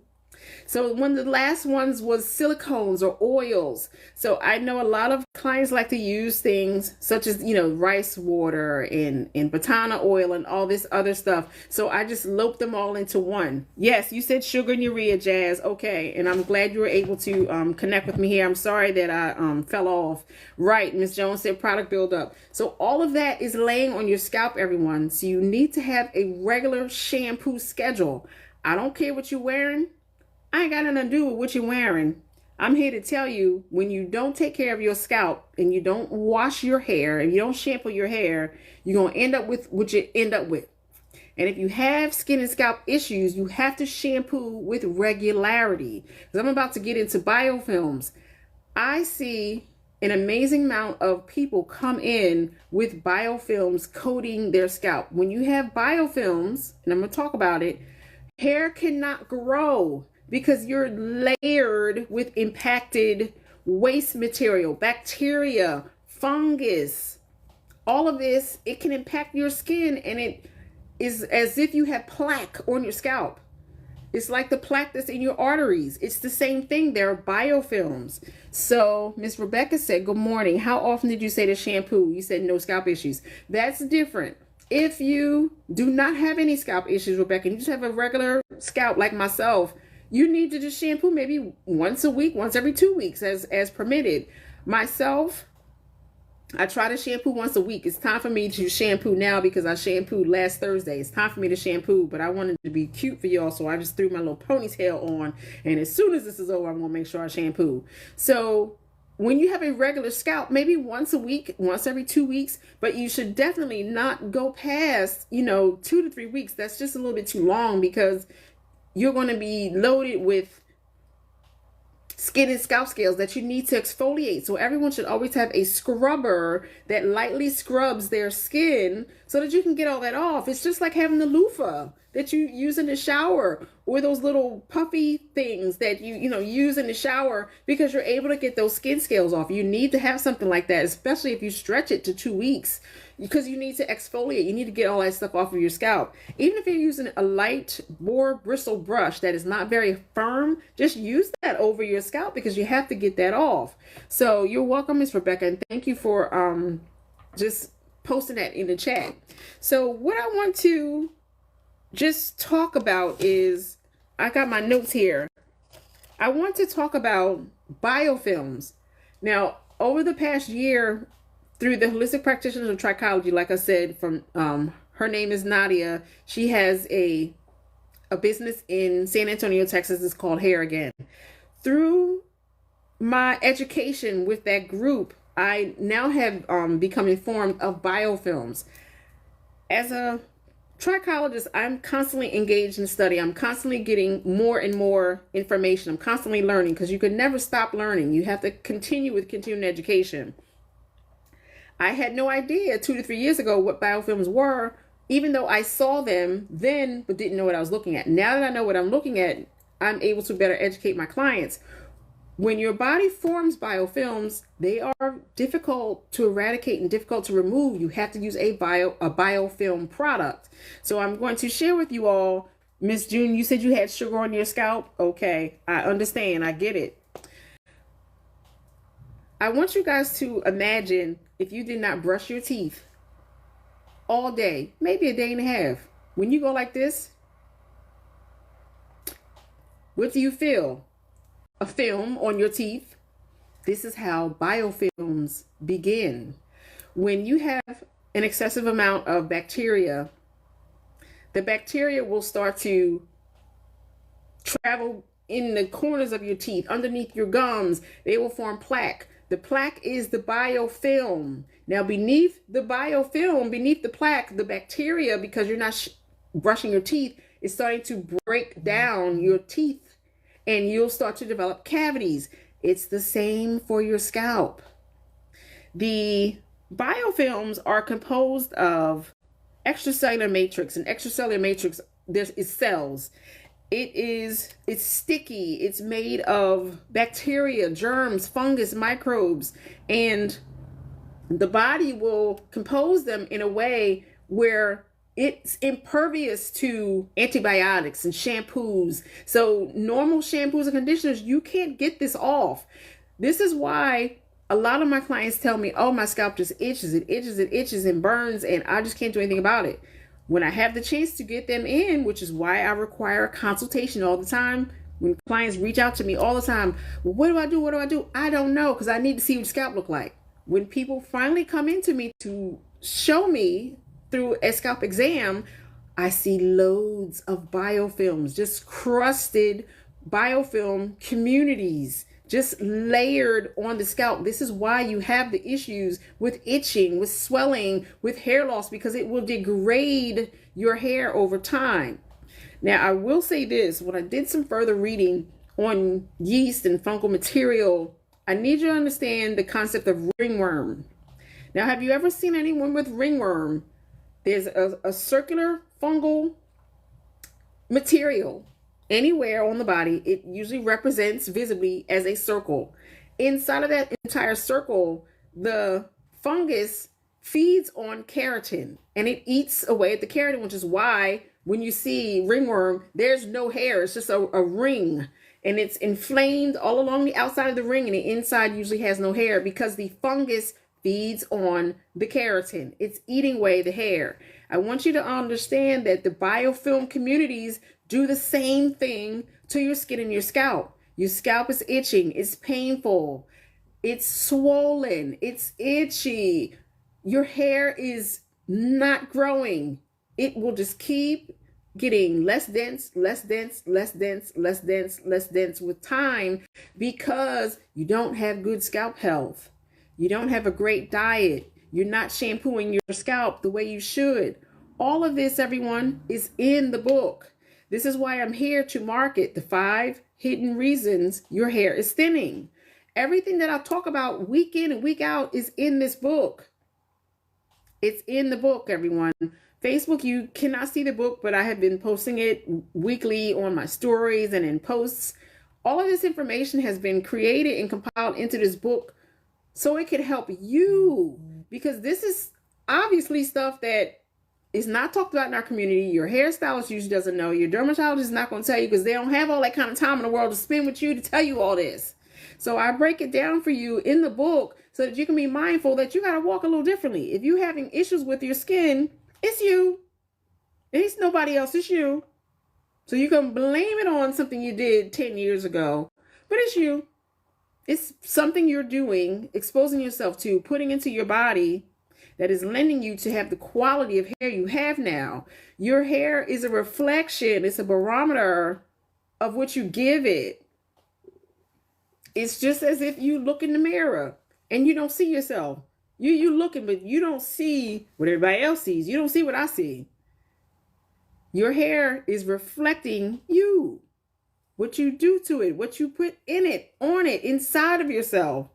So one of the last ones was silicones or oils. So I know a lot of clients like to use things such as, rice water and botana oil and all this other stuff. So I just lope them all into one. Yes, you said sugar and urea, Jazz. Okay. And I'm glad you were able to connect with me here. I'm sorry that I fell off. Right. Ms. Jones said product buildup. So all of that is laying on your scalp, everyone. So you need to have a regular shampoo schedule. I don't care what you're wearing. I ain't got nothing to do with what you're wearing. I'm here to tell you, when you don't take care of your scalp and you don't wash your hair and you don't shampoo your hair, you're going to end up with what you end up with. And if you have skin and scalp issues, you have to shampoo with regularity. Because I'm about to get into biofilms. I see an amazing amount of people come in with biofilms coating their scalp. When you have biofilms, and I'm going to talk about it, hair cannot grow, because you're layered with impacted waste material, bacteria, fungus. All of this, it can impact your skin, and it is as if you have plaque on your scalp. It's like the plaque that's in your arteries. It's the same thing. There are biofilms. So Miss Rebecca said, good morning. How often did you say to shampoo? You said no scalp issues. That's different. If you do not have any scalp issues, Rebecca, and you just have a regular scalp like myself, you need to just shampoo maybe once a week, once every 2 weeks as permitted. Myself, I try to shampoo once a week. It's time for me to shampoo now because I shampooed last Thursday. It's time for me to shampoo, but I wanted to be cute for y'all, so I just threw my little ponytail on. And as soon as this is over, I'm going to make sure I shampoo. So when you have a regular scalp, maybe once a week, once every 2 weeks, but you should definitely not go past, 2 to 3 weeks. That's just a little bit too long because you're going to be loaded with skin and scalp scales that you need to exfoliate. So everyone should always have a scrubber that lightly scrubs their skin so that you can get all that off. It's just like having the loofah that you use in the shower, or those little puffy things that you use in the shower, because you're able to get those skin scales off. You need to have something like that, especially if you stretch it to 2 weeks, because you need to exfoliate. You need to get all that stuff off of your scalp. Even if you're using a light boar bristle brush that is not very firm, just use that over your scalp because you have to get that off. So you're welcome, Miss Rebecca, and thank you for just posting that in the chat. So what I want to just talk about is, I got my notes here. I want to talk about biofilms. Now, over the past year, through the Holistic Practitioners of Trichology, like I said, from her name is Nadia. She has a business in San Antonio, Texas. It's called Hair Again. Through my education with that group, I now have become informed of biofilms. As a trichologist, I'm constantly engaged in study. I'm constantly getting more and more information. I'm constantly learning, because you can never stop learning. You have to continue with continuing education. I had no idea 2 to 3 years ago what biofilms were, even though I saw them then, but didn't know what I was looking at. Now that I know what I'm looking at, I'm able to better educate my clients. When your body forms biofilms, they are difficult to eradicate and difficult to remove. You have to use a biofilm product. So I'm going to share with you all. Miss June, you said you had sugar on your scalp. Okay, I understand. I get it. I want you guys to imagine if you did not brush your teeth all day, maybe a day and a half. When you go like this, what do you feel? A film on your teeth. This is how biofilms begin. When you have an excessive amount of bacteria, the bacteria will start to travel in the corners of your teeth, underneath your gums. They will form plaque. The plaque is the biofilm. Now, beneath the biofilm, beneath the plaque, the bacteria, because you're not brushing your teeth, is starting to break down your teeth, and you'll start to develop cavities. It's the same for your scalp. The biofilms are composed of extracellular matrix, and extracellular matrix, there is cells. It's sticky. It's made of bacteria, germs, fungus, microbes, and the body will compose them in a way where it's impervious to antibiotics and shampoos. So normal shampoos and conditioners, you can't get this off. This is why a lot of my clients tell me, oh, my scalp just itches, it itches and burns, and I just can't do anything about it. When I have the chance to get them in, which is why I require a consultation all the time, when clients reach out to me all the time, well, what do I do? What do I do? I don't know, because I need to see what your scalp look like. When people finally come into me to show me through a scalp exam, I see loads of biofilms, just crusted biofilm communities, just layered on the scalp. This is why you have the issues with itching, with swelling, with hair loss, because it will degrade your hair over time. Now, I will say this, when I did some further reading on yeast and fungal material, I need you to understand the concept of ringworm. Now, have you ever seen anyone with ringworm? There's a circular fungal material anywhere on the body. It usually represents visibly as a circle. Inside of that entire circle, the fungus feeds on keratin, and it eats away at the keratin, which is why when you see ringworm, there's no hair. It's just a ring, and it's inflamed all along the outside of the ring, and the inside usually has no hair because the fungus feeds on the keratin. It's eating away the hair. I want you to understand that the biofilm communities do the same thing to your skin and your scalp. Your scalp is itching, it's painful. It's swollen. It's itchy. Your hair is not growing. It will just keep getting less dense, less dense, less dense, less dense, less dense with time because you don't have good scalp health. You don't have a great diet. You're not shampooing your scalp the way you should. All of this, everyone, is in the book. This is why I'm here to market the 5 hidden reasons your hair is thinning. Everything that I talk about week in and week out is in this book. It's in the book, everyone. Facebook, you cannot see the book, but I have been posting it weekly on my stories and in posts. All of this information has been created and compiled into this book so it can help you, because this is obviously stuff that is not talked about in our community. Your hairstylist usually doesn't know. Your dermatologist is not going to tell you because they don't have all that kind of time in the world to spend with you to tell you all this. So I break it down for you in the book so that you can be mindful that you got to walk a little differently. If you're having issues with your skin, it's you. It's nobody else. It's you. So you can blame it on something you did 10 years ago, but it's you. It's something you're doing, exposing yourself to, putting into your body that is lending you to have the quality of hair you have now. Your hair is a reflection. It's a barometer of what you give it. It's just as if you look in the mirror and you don't see yourself. You looking, but you don't see what everybody else sees. You don't see what I see. Your hair is reflecting you. What you do to it, what you put in it, on it, inside of yourself.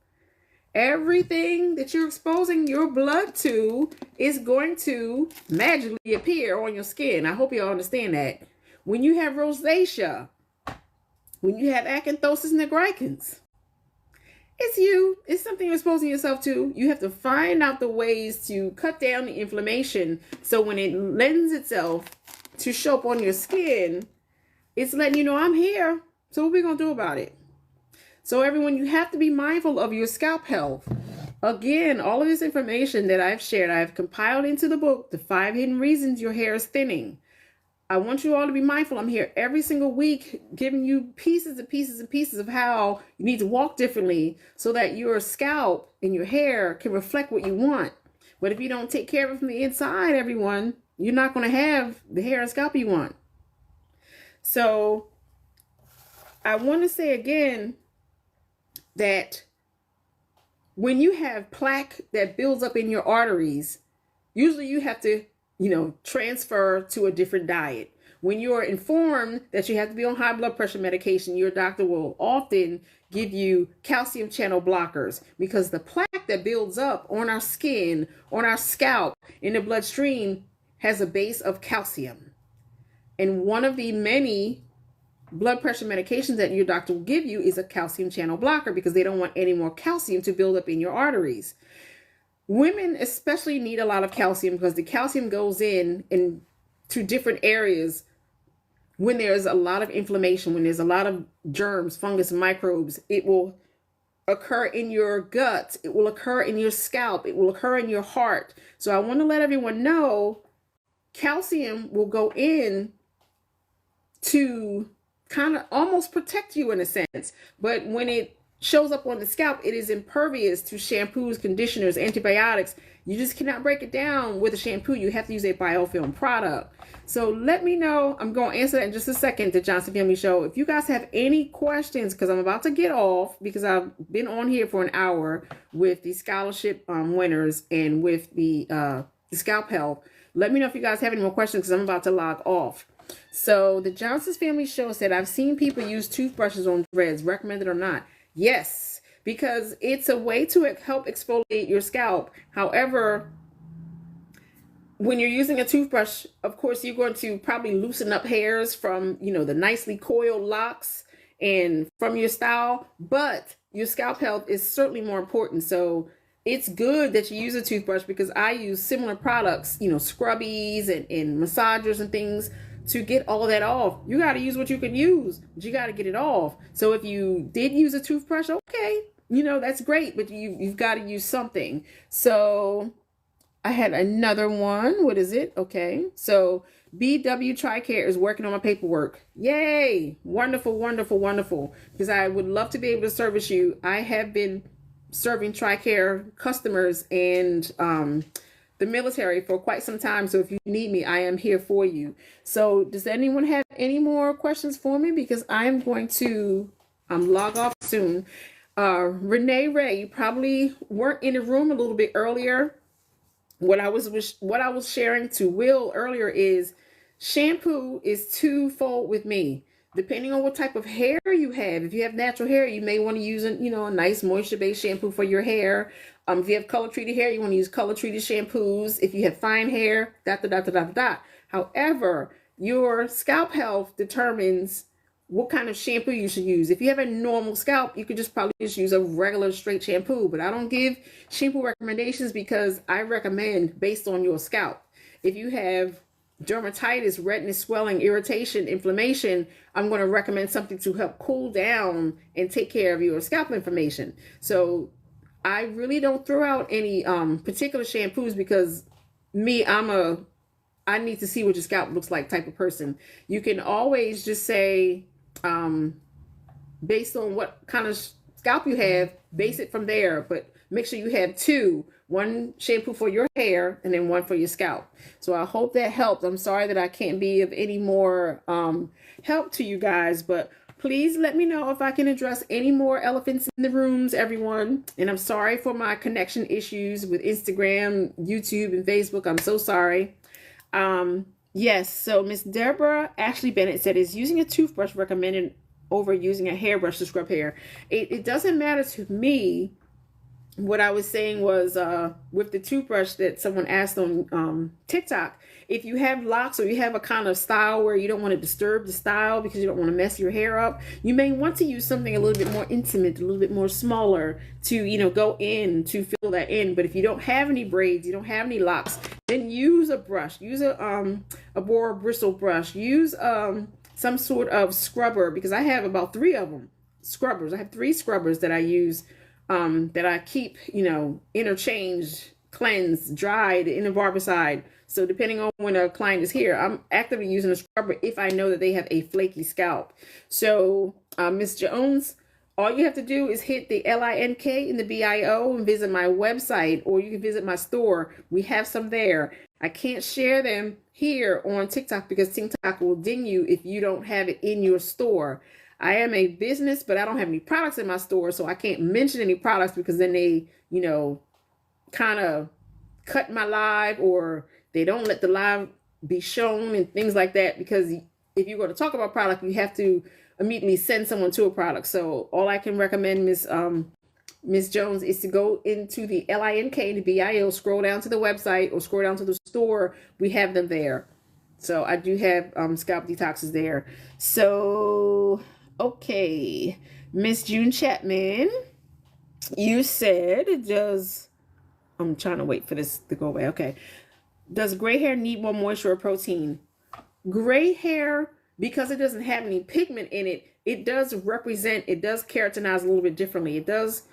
Everything that you're exposing your blood to is going to magically appear on your skin. I hope you all understand that. When you have rosacea, when you have acanthosis nigricans, it's you. It's something you're exposing yourself to. You have to find out the ways to cut down the inflammation so when it lends itself to show up on your skin, it's letting you know I'm here. So what are we going to do about it? So everyone, you have to be mindful of your scalp health. Again, all of this information that I've shared, I've compiled into the book, The 5 Hidden Reasons Your Hair is Thinning. I want you all to be mindful. I'm here every single week giving you pieces and pieces and pieces of how you need to walk differently so that your scalp and your hair can reflect what you want. But if you don't take care of it from the inside, everyone, you're not going to have the hair and scalp you want. So I want to say again that when you have plaque that builds up in your arteries, usually you have to transfer to a different diet. When you're informed that you have to be on high blood pressure medication, your doctor will often give you calcium channel blockers because the plaque that builds up on our skin, on our scalp, in the bloodstream has a base of calcium. And one of the many blood pressure medications that your doctor will give you is a calcium channel blocker because they don't want any more calcium to build up in your arteries. Women especially need a lot of calcium because the calcium goes in to different areas when there's a lot of inflammation, when there's a lot of germs, fungus, microbes. It will occur in your gut. It will occur in your scalp. It will occur in your heart. So I want to let everyone know calcium will go in to kind of almost protect you in a sense. But when it shows up on the scalp, it is impervious to shampoos, conditioners, antibiotics. You just cannot break it down with a shampoo. You have to use a biofilm product. So let me know. I'm going to answer that in just a second, the Johnson Family Show. If you guys have any questions, because I'm about to get off, because I've been on here for an hour with the scholarship winners and with the scalp health. Let me know if you guys have any more questions because I'm about to log off. So the Johnson's Family Show said, I've seen people use toothbrushes on dreads, recommended or not. Yes, because it's a way to help exfoliate your scalp. However, when you're using a toothbrush, of course, you're going to probably loosen up hairs from, the nicely coiled locks and from your style. But your scalp health is certainly more important. So it's good that you use a toothbrush because I use similar products, scrubbies and massagers and things to get all of that off. You got to use what you can use, but you got to get it off. So if you did use a toothbrush, okay, that's great, but you've got to use something. So I had another one. What is it? Okay. So BW TRICARE is working on my paperwork. Yay. Wonderful, wonderful, wonderful. Because I would love to be able to service you. I have been serving TRICARE customers and the military for quite some time. So if you need me, I am here for you. So does anyone have any more questions for me? Because I'm going to log off soon. Renee Ray, you probably weren't in the room a little bit earlier. What I was sharing to Will earlier is shampoo is twofold with me. Depending on what type of hair you have, if you have natural hair, you may want to use a nice moisture-based shampoo for your hair. If you have color-treated hair, you want to use color-treated shampoos. If you have fine hair, However, your scalp health determines what kind of shampoo you should use. If you have a normal scalp, you could just probably just use a regular straight shampoo. But I don't give shampoo recommendations because I recommend based on your scalp. If you have dermatitis, redness, swelling, irritation, inflammation, I'm going to recommend something to help cool down and take care of your scalp inflammation. So I really don't throw out any particular shampoos because I need to see what your scalp looks like type of person. You can always just say, based on what kind of scalp you have, base it from there, but make sure you have two, one shampoo for your hair and then one for your scalp. So I hope that helped. I'm sorry that I can't be of any more help to you guys, but please let me know if I can address any more elephants in the rooms, everyone. And I'm sorry for my connection issues with Instagram, YouTube, and Facebook. I'm so sorry. Yes, so Miss Deborah Ashley Bennett said, is using a toothbrush recommended over using a hairbrush to scrub hair? It doesn't matter to me. What I was saying was with the toothbrush that someone asked on TikTok, if you have locks or you have a kind of style where you don't want to disturb the style because you don't want to mess your hair up, you may want to use something a little bit more intimate, a little bit more smaller to, go in to fill that in. But if you don't have any braids, you don't have any locks, then use a brush, use a boar bristle brush, use some sort of scrubber, because I have about 3 of them, scrubbers. I have 3 scrubbers that I use, that I keep, interchange, cleanse, dried, in the barbicide. So depending on when a client is here, I'm actively using a scrubber if I know that they have a flaky scalp. So Miss Jones, all you have to do is hit the LINK in the BIO and visit my website, or you can visit my store. We have some there. I can't share them here on TikTok because TikTok will ding you if you don't have it in your store. I am a business, but I don't have any products in my store, so I can't mention any products because then they, kind of cut my live, or they don't let the live be shown and things like that. Because if you're going to talk about product, you have to immediately send someone to a product. So all I can recommend, Miss Jones, is to go into the LINK, the BIO, scroll down to the website or scroll down to the store. We have them there. So I do have scalp detoxes there. So, okay. Miss June Chapman, you said, I'm trying to wait for this to go away. Okay. Does gray hair need more moisture or protein? Gray hair, because it doesn't have any pigment in it, it does keratinize a little bit differently. It does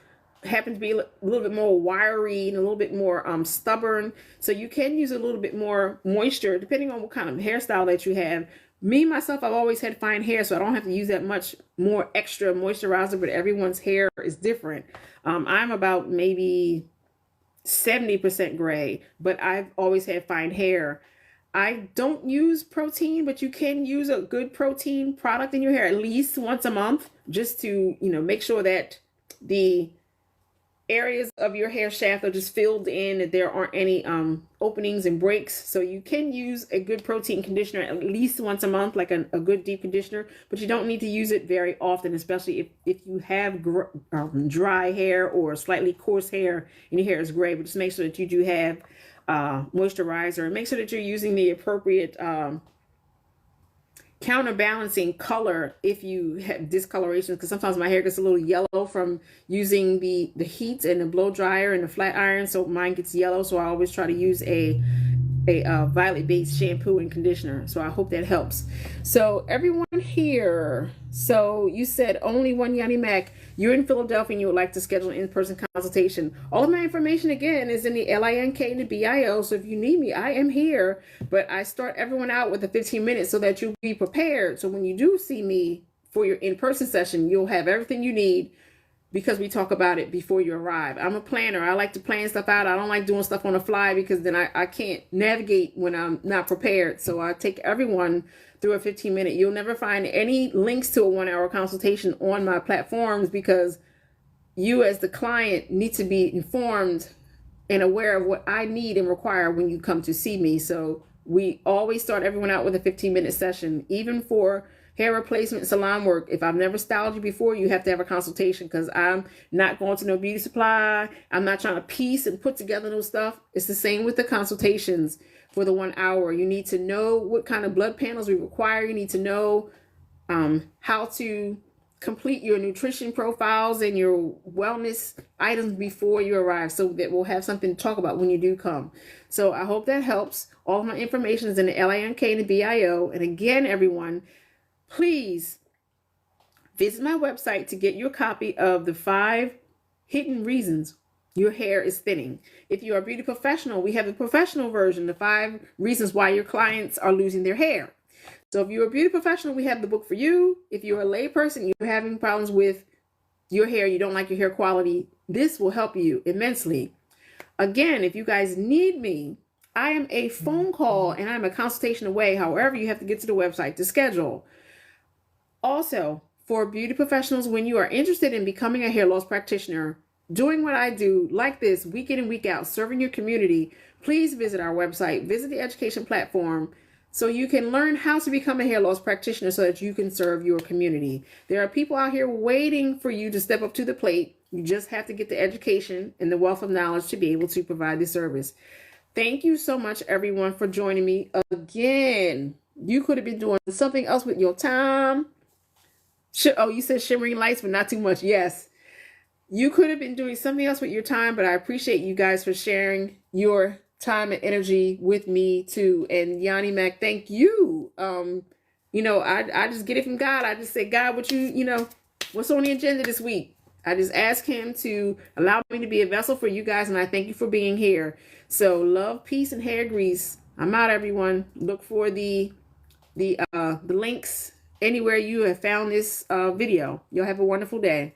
happen to be a little bit more wiry and a little bit more stubborn. So you can use a little bit more moisture depending on what kind of hairstyle that you have. Me, myself, I've always had fine hair, so I don't have to use that much more extra moisturizer, but everyone's hair is different. I'm about maybe 70% gray, but I've always had fine hair. I don't use protein, but you can use a good protein product in your hair at least once a month, just to, make sure that the areas of your hair shaft are just filled in, that there aren't any openings and breaks. So you can use a good protein conditioner at least once a month, like a good deep conditioner, but you don't need to use it very often, especially if you have dry hair or slightly coarse hair and your hair is gray. But just make sure that you do have moisturizer, and make sure that you're using the appropriate counterbalancing color if you have discoloration, because sometimes my hair gets a little yellow from using the heat and the blow dryer and the flat iron, so mine gets yellow. So I always try to use a violet based shampoo and conditioner. So I hope that helps. So everyone here, so you said only one Yanni Mac, you're in Philadelphia and you would like to schedule an in-person consultation. All of my information again is in the LINK and the BIO. So if you need me, I am here, but I start everyone out with the 15 minutes so that you'll be prepared. So when you do see me for your in-person session, you'll have everything you need because we talk about it before you arrive. I'm a planner. I like to plan stuff out. I don't like doing stuff on the fly because then I can't navigate when I'm not prepared. So I take everyone through a 15-minute. You'll never find any links to a 1-hour consultation on my platforms because you as the client need to be informed and aware of what I need and require when you come to see me. So we always start everyone out with a 15-minute session, even for hair replacement, salon work. If I've never styled you before, you have to have a consultation because I'm not going to no beauty supply. I'm not trying to piece and put together no stuff. It's the same with the consultations for the 1 hour. You need to know what kind of blood panels we require. You need to know how to complete your nutrition profiles and your wellness items before you arrive so that we'll have something to talk about when you do come. So I hope that helps. All of my information is in the LINK and the BIO. And again, everyone, please visit my website to get your copy of the 5 hidden reasons your hair is thinning. If you're a beauty professional, we have the professional version, the 5 reasons why your clients are losing their hair. So if you're a beauty professional, we have the book for you. If you're a lay person, you're having problems with your hair, you don't like your hair quality, this will help you immensely. Again, if you guys need me, I am a phone call and I'm a consultation away. However, you have to get to the website to schedule. Also, for beauty professionals, when you are interested in becoming a hair loss practitioner, doing what I do like this week in and week out, serving your community, please visit our website, visit the education platform so you can learn how to become a hair loss practitioner so that you can serve your community. There are people out here waiting for you to step up to the plate. You just have to get the education and the wealth of knowledge to be able to provide the service. Thank you so much, everyone, for joining me again. You could have been doing something else with your time. Oh, you said shimmering lights, but not too much. Yes. You could have been doing something else with your time, but I appreciate you guys for sharing your time and energy with me too. And Yanni Mac, thank you. I just get it from God. I just say, God, what's on the agenda this week? I just ask him to allow me to be a vessel for you guys. And I thank you for being here. So love, peace, and hair grease. I'm out, everyone. Look for the links anywhere you have found this video. You'll have a wonderful day.